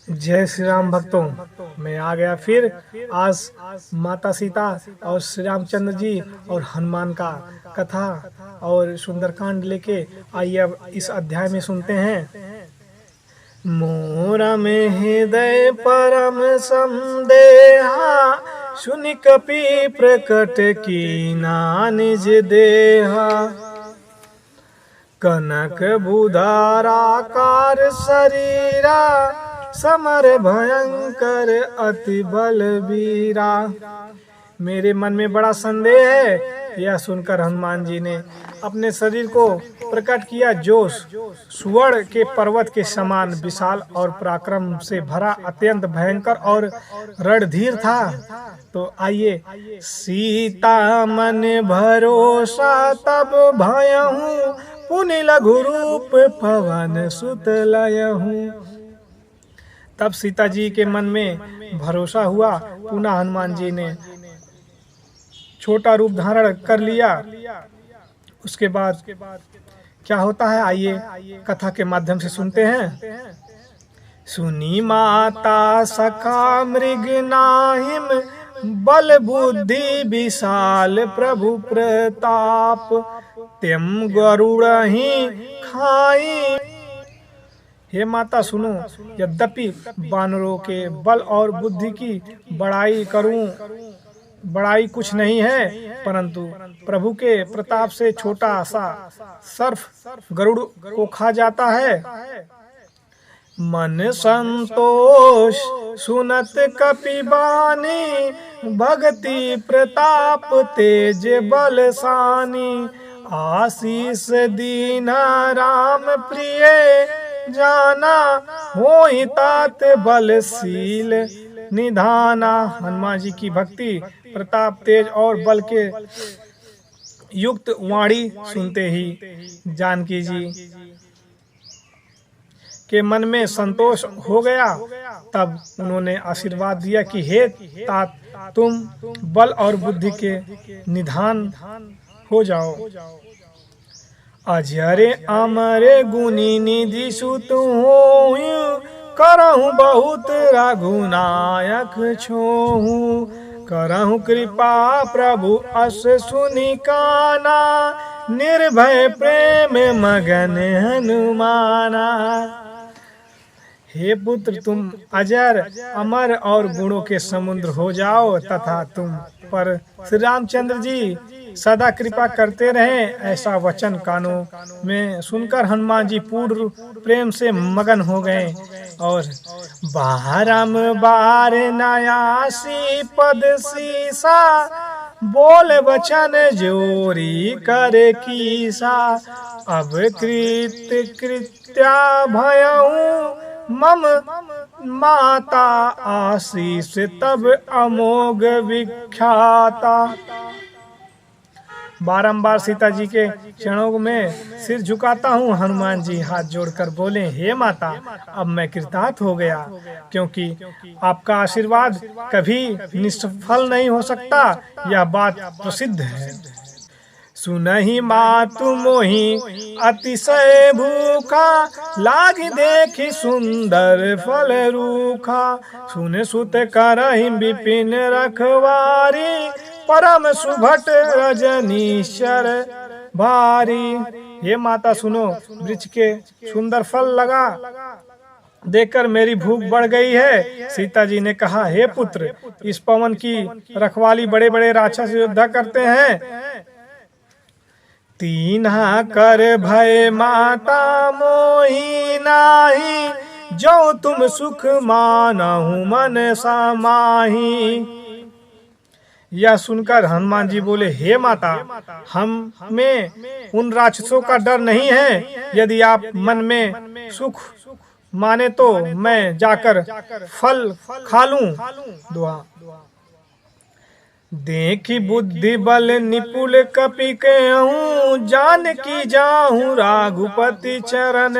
जय श्री राम भक्तों, मैं आ गया फिर। आज माता सीता और श्री रामचंद्र जी और हनुमान का कथा और सुंदरकांड लेके आइए अब इस अध्याय में सुनते हैं। मोरा में हृदय परम संदेहा, सुनि कपि प्रकट कीना निज देहा। कनक बुधाराकार शरीरा, समर भयंकर अति बलबीरा। मेरे मन में बड़ा संदेह है। यह सुनकर हनुमान जी ने अपने शरीर को प्रकट किया, जो सुवर्ण के पर्वत के समान विशाल और पराक्रम से भरा अत्यंत भयंकर और रणधीर था। तो आइए, सीता मन भरोसा तब भयहूँ, पुनि लघु रूप पवन सुत लयहूँ। तब सीता जी के मन में भरोसा हुआ। पुनः हनुमान जी ने छोटा रूप धारण कर लिया। उसके बाद क्या होता है, आइए कथा के माध्यम से सुनते हैं। सुनी माता सखा मृग नाहिम, बल बुद्धि विशाल प्रभु प्रताप। तेम गरुड़ ही खाई। हे माता सुनो, यद्यपि वानरों के बल और बुद्धि की बड़ाई कुछ नहीं है, परंतु प्रभु के प्रताप से छोटा सा सर्प गरुड़ को खा जाता है। मन संतोष सुनत कपि बानी, भक्ति प्रताप तेज बलसानी। आशीष दीना राम प्रिय, जाना होई तात बलशील निधाना। हनुमान जी की भक्ति, प्रताप, तेज और बल के युक्त वाणी सुनते ही जानकी जी के मन में संतोष हो गया। तब उन्होंने आशीर्वाद दिया कि हे तात, तुम बल और बुद्धि के निधान हो जाओ। अजरे अमरे गुनी निधि सुत होऊं, करहु बहुत रघुनायक छोहूं। करहु कृपा प्रभु अस सुनि काना, निर्भय प्रेम मगन हनुमाना। हे पुत्र, तुम अजर अमर और गुणों के समुद्र हो जाओ, तथा तुम पर श्री रामचंद्र जी सदा कृपा करते रहें। ऐसा वचन कानों में सुनकर हनुमान जी पूर्ण प्रेम से मगन हो गए और बारंबार नयासी पद सीसा, बोल वचन जोरी कर कीसा। अब कृत्या भयहूँ, मम माता आशीष तब अमोघ विख्याता। बारंबार सीता जी के चरणों में सिर झुकाता हूँ। हनुमान जी हाथ जोड़कर बोले, हे माता, अब मैं कृतार्थ हो गया, क्योंकि आपका आशीर्वाद कभी निष्फल नहीं हो सकता। यह बात प्रसिद्ध है। सुनहि मातु मोहि अतिशय भूखा, लागी देखी सुंदर फल रूखा। सुन सुत करहि विपिन रखवारी, परम सुभट रजनीशर भारी। हे माता सुनो, वृक्ष के सुंदर फल लगा देखकर मेरी भूख बढ़ गई है। सीता जी ने कहा, हे पुत्र, इस पवन की रखवाली बड़े बड़े राक्षस योद्धा करते हैं। तीन्हा कर भय माता मोहि नाही, जो तुम सुख मानहु मन समाही। यह सुनकर हनुमान जी बोले, हे माता, हमें उन राक्षसों का डर नहीं है। यदि आप मन में सुख माने तो मैं जाकर फल खा लूं। दुआ। देखी बुद्धि बल निपुल कपि कहूँ, जान की जाहूँ राघुपति चरण।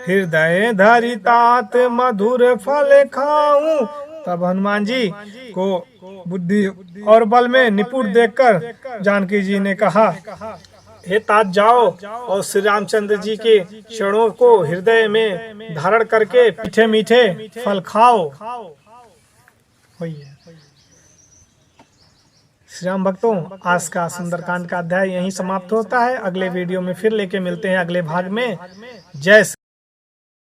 हृदय धरि तात मधुर फल खाऊं। तब हनुमान जी को बुद्धि और बल में निपुण देखकर जानकी जी ने कहा, हे तात जाओ और श्री रामचंद्र जी के चरणों को हृदय में धारण करके मीठे मीठे फल खाओ। श्री राम भक्तों, आज का सुंदरकांड का अध्याय यहीं समाप्त होता है। अगले वीडियो में फिर लेके मिलते हैं अगले भाग में। जय श्री